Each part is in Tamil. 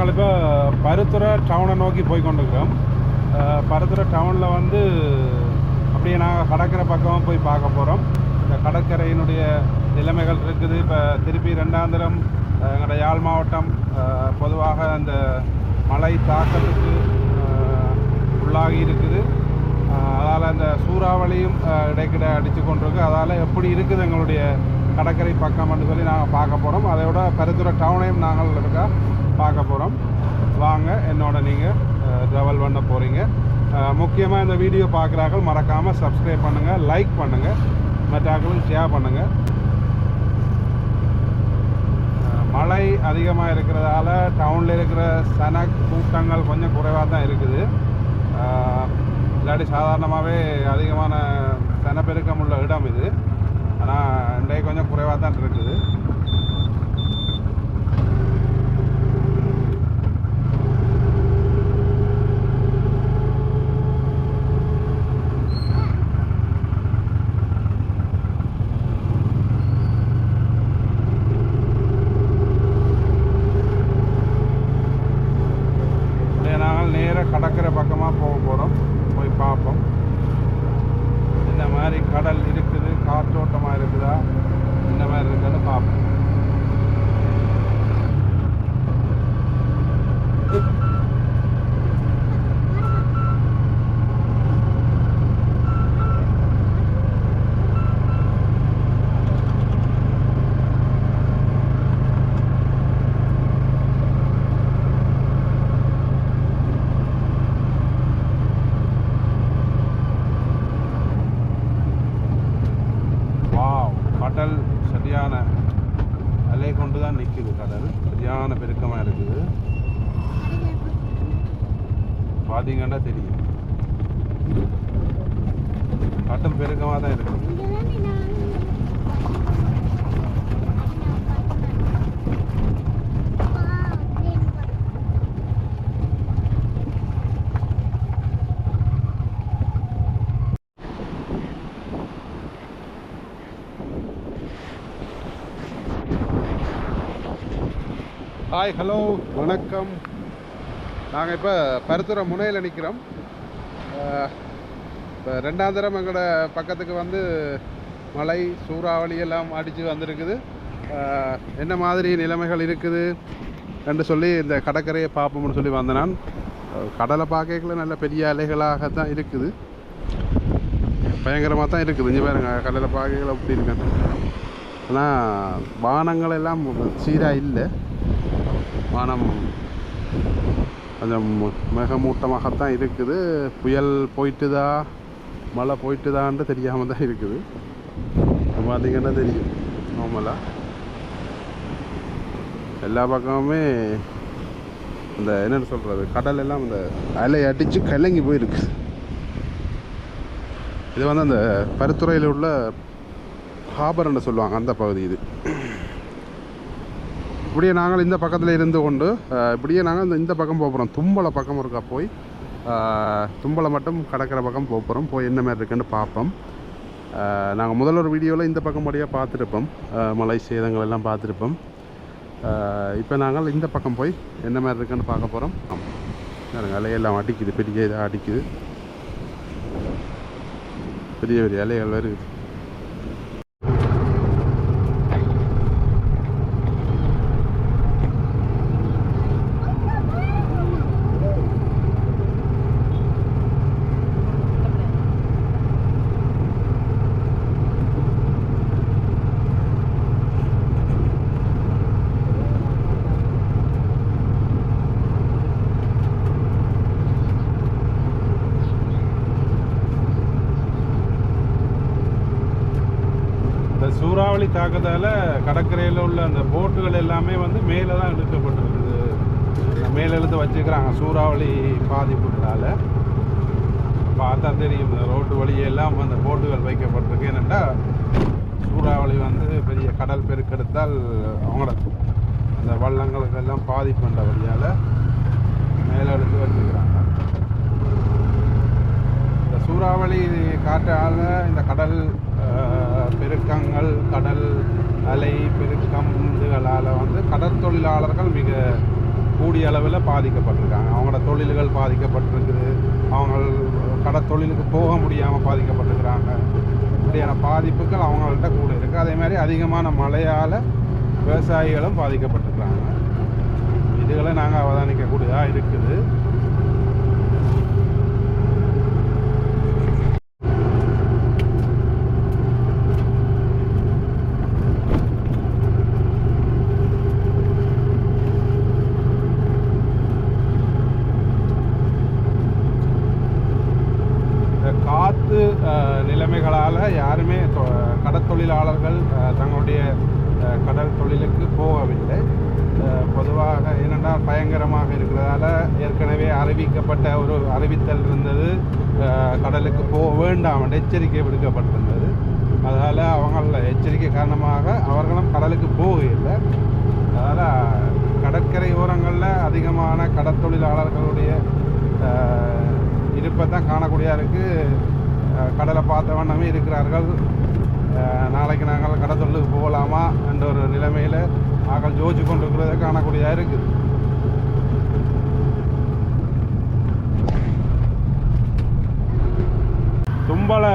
நாங்கள் இப்போ பருத்துறை டவுனை நோக்கி போய் கொண்டிருக்கிறோம். பருத்துறை டவுனில் வந்து அப்படியே நாங்கள் கடற்கரை பக்கம் போய் பார்க்க போகிறோம். இந்த கடற்கரையினுடைய நிலைமைகள் இருக்குது. இப்போ திருப்பி ரெண்டாந்திரம் எங்களோட யாழ் மாவட்டம் பொதுவாக அந்த மழை தாக்கத்துக்கு உள்ளாகி இருக்குது. அதால் அந்த சூறாவளியும் இடைக்கிட அடித்து கொண்டிருக்கு. அதால் எப்படி இருக்குது எங்களுடைய கடற்கரை பக்கம்னு சொல்லி நாங்கள் பார்க்க போகிறோம். அதோட பருத்துறை டவுனையும் நாங்கள் இருக்கா பார்க்க போகிறோம். வாங்க என்னோட நீங்கள் ட்ராவல் பண்ண போகிறீங்க. முக்கியமாக இந்த வீடியோ பார்க்குறாக்கள் மறக்காமல் சப்ஸ்கிரைப் பண்ணுங்கள், லைக் பண்ணுங்கள், மற்றாக்களும் ஷேர் பண்ணுங்கள். மழை அதிகமாக இருக்கிறதால டவுனில் இருக்கிற சன கூட்டங்கள் கொஞ்சம் குறைவாக தான் இருக்குது. இல்லாட்டி சாதாரணமாகவே அதிகமான சனப்பெருக்கம் உள்ள இடம் இது. ஆனால் இன்றைக்கு கொஞ்சம் குறைவாக தான் இருக்குது. நாங்கள் நேராக கடற்கரை பக்கமாக போக போகிறோம். போய் பார்ப்போம் இந்த மாதிரி கடல் இருக்குது, காற்றோட்டமாக இருக்குதா, இந்த மாதிரி இருக்குன்னு பார்ப்போம். கடல் சரியான அலை கொண்டு தான் நிற்குது. கடல் சரியான பெருக்கமாக இருக்குது. பார்த்தீங்கன்னா தெரியும், கடல் பெருக்கமாக தான் இருக்குது. ஹாய், ஹலோ, வணக்கம். நாங்கள் இப்போ பருத்துறை முனையில் நிற்கிறோம். இப்போ ரெண்டாந்திரம் எங்களோட பக்கத்துக்கு வந்து மழை சூறாவளி எல்லாம் அடித்து வந்திருக்குது. என்ன மாதிரி நிலைமைகள் இருக்குது என்று சொல்லி இந்த கடற்கரையை பார்ப்போம்னு சொல்லி வந்தேன். நான் கடலை பார்க்கல நல்ல பெரிய அலைகளாக தான் இருக்குது, பயங்கரமாக தான் இருக்குது. இங்கே பாருங்க, கடலை பார்க்கல அப்படி இருக்காங்க. ஆனால் வானங்கள் எல்லாம் சீராக இல்லை. வானம் கொஞ்சம் மேகமூட்டமாகத்தான் இருக்குது. புயல் போயிட்டுதா மழை போயிட்டுதான்ட்டு தெரியாமல் தான் இருக்குது. பார்த்திங்கன்னா தெரியும், நார்மலாக எல்லா பக்கமுமே இந்த என்னென்னு சொல்கிறது, கடல் எல்லாம் இந்த அலை அடித்து கலங்கி போயிருக்கு. இது வந்து அந்த பருத்துறையில் உள்ள ஹாபர்ன்னு சொல்லுவாங்க, அந்த பகுதி இது. இப்படியே நாங்கள் இந்த பக்கத்தில் இருந்து கொண்டு இப்படியே நாங்கள் இந்த பக்கம் போகிறோம். தும்பலை பக்கம் இருக்கா போய் தும்பலை மட்டும் கடற்கரை பக்கம் போகிறோம். போய் என்ன மாதிரி இருக்குன்னு பார்ப்போம். நாங்கள் முதல்ல ஒரு வீடியோவில் இந்த பக்கம் படியாக பார்த்துருப்போம், மலை சேதங்கள் எல்லாம் பார்த்துருப்போம். இப்போ நாங்கள் இந்த பக்கம் போய் என்ன மாதிரி இருக்குன்னு பார்க்க போகிறோம். ஆமாம், அலையெல்லாம் அடிக்குது, பெரிய இதாக அடிக்குது, பெரிய பெரிய அலைகள் வருது. சூறாவளி தாக்கத்தால் கடற்கரையில் உள்ள அந்த போட்டுகள் எல்லாமே வந்து மேலே தான் இழுக்கப்பட்டிருக்குது. மேலே இழுத்து வச்சுக்கிறாங்க சூறாவளி பாதிப்புகளால். பார்த்தா தெரியும், ரோட்டு வழியெல்லாம் அந்த போட்டுகள் வைக்கப்பட்டிருக்கு. ஏன்னாட்டா சூறாவளி வந்து பெரிய கடல் பெருக்கெடுத்தால் அவங்களோட அந்த வள்ளங்களுக்கு எல்லாம் பாதிப்புன்ற வழியால் மேலே இழுத்து வச்சுக்கிறாங்க. இந்த சூறாவளி காற்றால் இந்த கடல் பெருக்கங்கள், கடல் அலை பெருக்கம் இதுகளால் வந்து கடற்தொழிலாளர்கள் மிக கூடிய அளவில் பாதிக்கப்பட்டிருக்காங்க. அவங்களோட தொழில்கள் பாதிக்கப்பட்டிருக்குது, அவங்க கடத்தொழிலுக்கு போக முடியாமல் பாதிக்கப்பட்டிருக்கிறாங்க. இப்படியான பாதிப்புகள் அவங்கள்ட்ட கூட இருக்குது. அதே மாதிரி அதிகமான மழையால் விவசாயிகளும் பாதிக்கப்பட்டிருக்கிறாங்க. இதுகளை நாங்கள் அவதானிக்கக்கூடியதாக இருக்குது. காற்று நிலைமைகளால் யாருமே கடற்தொழிலாளர்கள் தங்களுடைய கடல் தொழிலுக்கு போகவில்லை. பொதுவாக ஏனென்றால் பயங்கரமாக இருக்கிறதால ஏற்கனவே அறிவிக்கப்பட்ட ஒரு அறிவித்தல் இருந்தது, கடலுக்கு போக வேண்டாம் என்று எச்சரிக்கை விடுக்கப்பட்டிருந்தது. அதனால் அவங்கள எச்சரிக்கை காரணமாக அவர்களும் கடலுக்கு போகவில்லை. அதனால் கடற்கரை ஓரங்களில் அதிகமான கடற்தொழிலாளர்களுடைய இருப்பை தான் காணக்கூடியதாக இருக்குது. கடலை பார்த்த வண்ணமே இருக்கிறார்கள். நாளைக்கு நாங்கள் கடற்தொழிலுக்கு போகலாமா என்ற ஒரு நிலைமையில் நாங்கள் யோசிச்சு கொண்டிருக்கிறத காணக்கூடியதாக இருக்குது. தும்பலை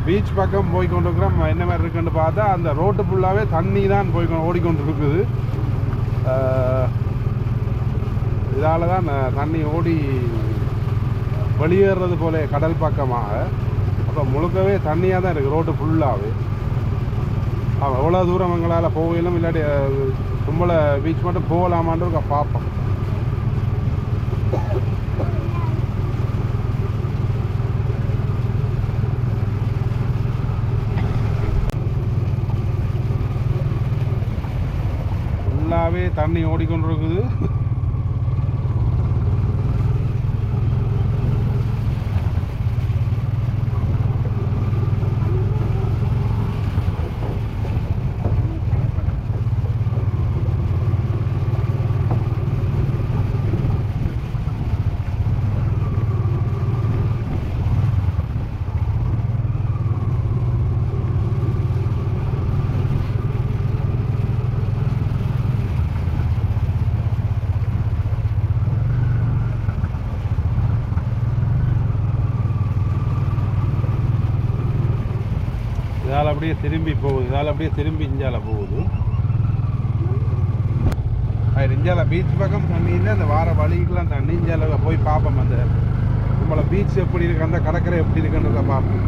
பீச் பக்கம் போய் கொண்டிருக்கிறோம். என்ன மாதிரி இருக்குன்னு பார்த்தா அந்த ரோட்டு ஃபுல்லாகவே தண்ணி தான் ஓடிக்கொண்டு இருக்குது. இதால் தான் தண்ணி ஓடி வெளியேறது போல கடல் பக்கமாக. அப்போ முழுக்கவே தண்ணியாக தான் இருக்குது ரோட்டு ஃபுல்லாகவே. எவ்வளோ தூரம் எங்களால் போகலும், இல்லாட்டி தும்பலை பீச் மட்டும் போகலாமான்னு பார்ப்போம். ஃபுல்லாகவே தண்ணி ஓடிக்கொண்டு இருக்குது. இதால் அப்படியே திரும்பி போகுது, இதால் அப்படியே திரும்பி இஞ்சால போகுது. இஞ்சால பீச் பக்கம் தண்ணி இல்லை, அந்த வார வழிக்கெலாம் தண்ணி. இஞ்சால போய் பார்ப்போம் அந்த நம்மளை பீச் எப்படி இருக்கு, அந்த கடற்கரை எப்படி இருக்குன்னு பார்ப்போம்.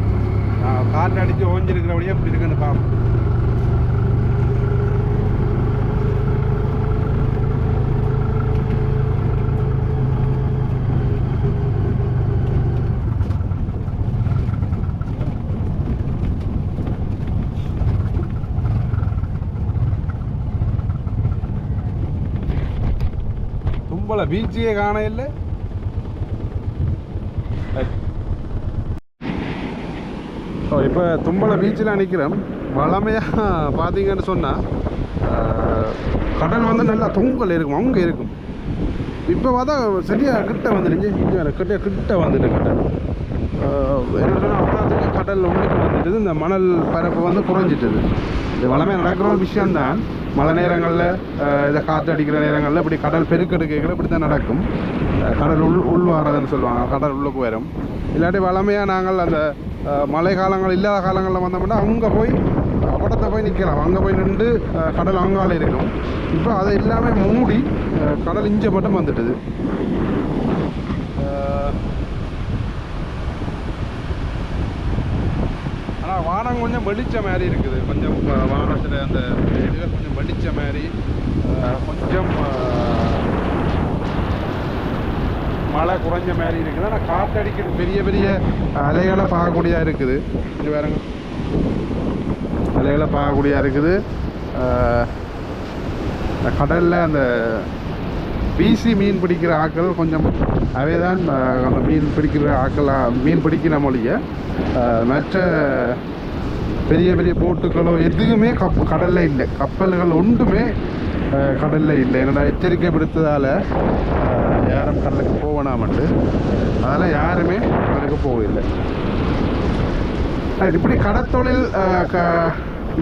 காற்று அடித்து ஓஞ்சிருக்கிறபடியே எப்படி இருக்குன்னு பார்ப்போம். தும்பலை பீச்சையே காண இல்லை. இப்போ தும்பலை பீச்சில் நிற்கிறோம். வளமையாக பார்த்தீங்கன்னு சொன்னால் கடல் வந்து நல்லா தொங்கல் இருக்கும், அங்கே இருக்கும். இப்போ பார்த்தா சரியாக கிட்ட வந்துடுச்சு, கிட்ட வந்துட்டு கடல் என்ன சொன்னால் அவ்வளோத்துக்கு கடல் ஒன்றுக்கு வந்துட்டுது. இந்த மணல் பரப்பு வந்து குறைஞ்சிட்டுது. இது வளமையாக நடக்கிற ஒரு விஷயம்தான். மழை நேரங்களில் இதை காற்று அடிக்கிற நேரங்களில் இப்படி கடல் பெருக்கெடுக்கைகள் இப்படி தான் நடக்கும். கடல் உள்வாரதுன்னு சொல்லுவாங்க, கடல் உள்ளுக்கு வரும். இல்லாட்டி வளமையாக நாங்கள் அந்த மழை காலங்கள் இல்லாத காலங்களில் வந்தோம்னா அங்கே போய் படத்தை போய் நிற்கலாம், அங்கே போய் நின்று கடல் அங்கால இருக்கும். இப்போ அதை எல்லாமே மூடி கடல் இஞ்ச மட்டும் வந்துட்டுது. ஆனால் வானம் கொஞ்சம் வெளிச்ச மாதிரி இருக்குது. கொஞ்சம் வானத்தில் அந்த இதுகள் கொஞ்சம் வெளிச்ச மாதிரி, கொஞ்சம் மழை குறைஞ்ச மாதிரி இருக்குது. ஆனால் காற்றடிக்கிறது பெரிய பெரிய அலைகளை பார்க்கக்கூடியதாக இருக்குது. இது வேறங்க அலைகளை பார்க்கக்கூடியதாக இருக்குது. கடலில் அந்த வீசி மீன் பிடிக்கிற ஆட்கள் கொஞ்சம் அவை தான் அந்த மீன் பிடிக்கிற ஆட்கள் மீன் பிடிக்கிற மொழிய. மற்ற பெரிய பெரிய போட்டுகளோ எதுவுமே கடலில் இல்லை, கப்பல்கள் ஒன்றுமே கடலில் இல்லை. என்னடா எச்சரிக்கை விடுத்ததால் யாரும் கடலுக்கு போகணாமட்டு, அதனால் யாருமே கடலுக்கு போகவில்லை. இப்படி கடற்தொழில்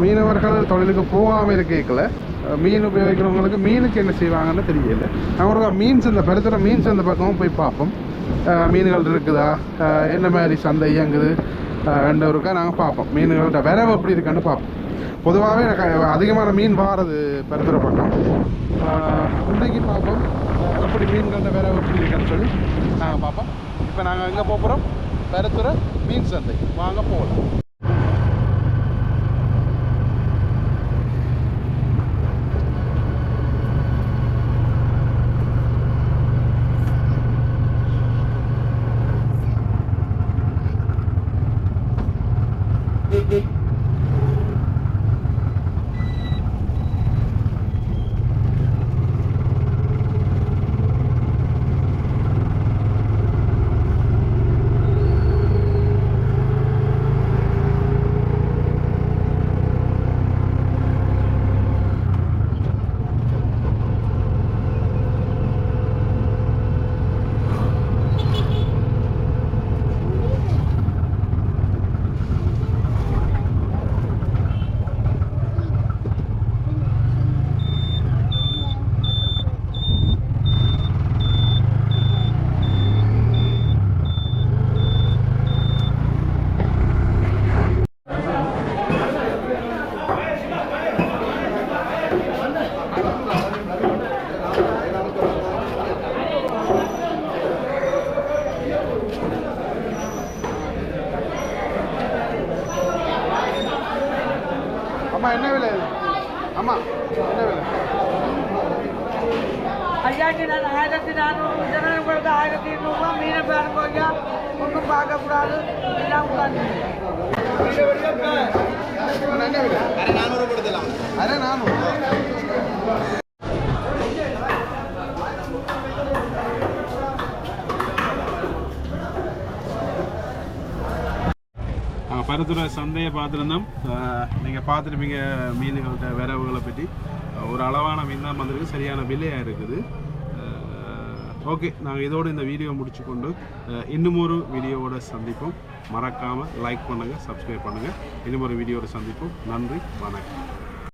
மீனவர்கள் தொழிலுக்கு போகாமல் இருக்கல மீன் உபயோகிக்கிறவங்களுக்கு மீனுக்கு என்ன செய்வாங்கன்னு தெரியல. அவங்க மீன்ஸ் இந்த பருத்துற மீன்ஸ் அந்த பக்கமும் போய் பார்ப்போம். மீன்கள் இருக்குதா, என்ன மாதிரி சந்தை இயங்குது ரெண்டு ஒருக்கா நாங்கள் பார்ப்போம். மீன்களோட விரவு எப்படி இருக்கான்னு பார்ப்போம். பொதுவாகவே எனக்கு அதிகமான மீன் வாரது பருத்துற பக்கம். இன்றைக்கு பார்ப்போம் எப்படி மீன்களோட விரவு எப்படி இருக்குன்னு சொல்லி நாங்கள் பார்ப்போம். இப்போ நாங்கள் எங்கே போகிறோம்? பருத்துற மீன் சந்தை. வாங்க போகலாம். அம்மா என்ன விலை? அம்மா என்ன விலை? 1400 ஜனங்களுக்கு 1200 மீனை பாருங்க. ஒன்றும் பார்க்கக்கூடாது, எல்லாம் உட்காந்து என்ன விலை? 400 கொடுக்கலாம். 400. பருத்துறை சந்தையை பார்த்துருந்தோம். நீங்கள் பார்த்துருப்பீங்க மீன்கள்கிட்ட விரவுகளை பற்றி. ஒரு அளவான மீன் தான் வந்திருக்கு, சரியான விலையாக இருக்குது. ஓகே, நாங்கள் இதோடு இந்த வீடியோ முடிச்சு கொண்டு இன்னும் ஒரு வீடியோவோட சந்திப்போம். மறக்காமல் லைக் பண்ணுங்கள், சப்ஸ்கிரைப் பண்ணுங்கள். இன்னும் ஒரு வீடியோவோட சந்திப்போம். நன்றி, வணக்கம்.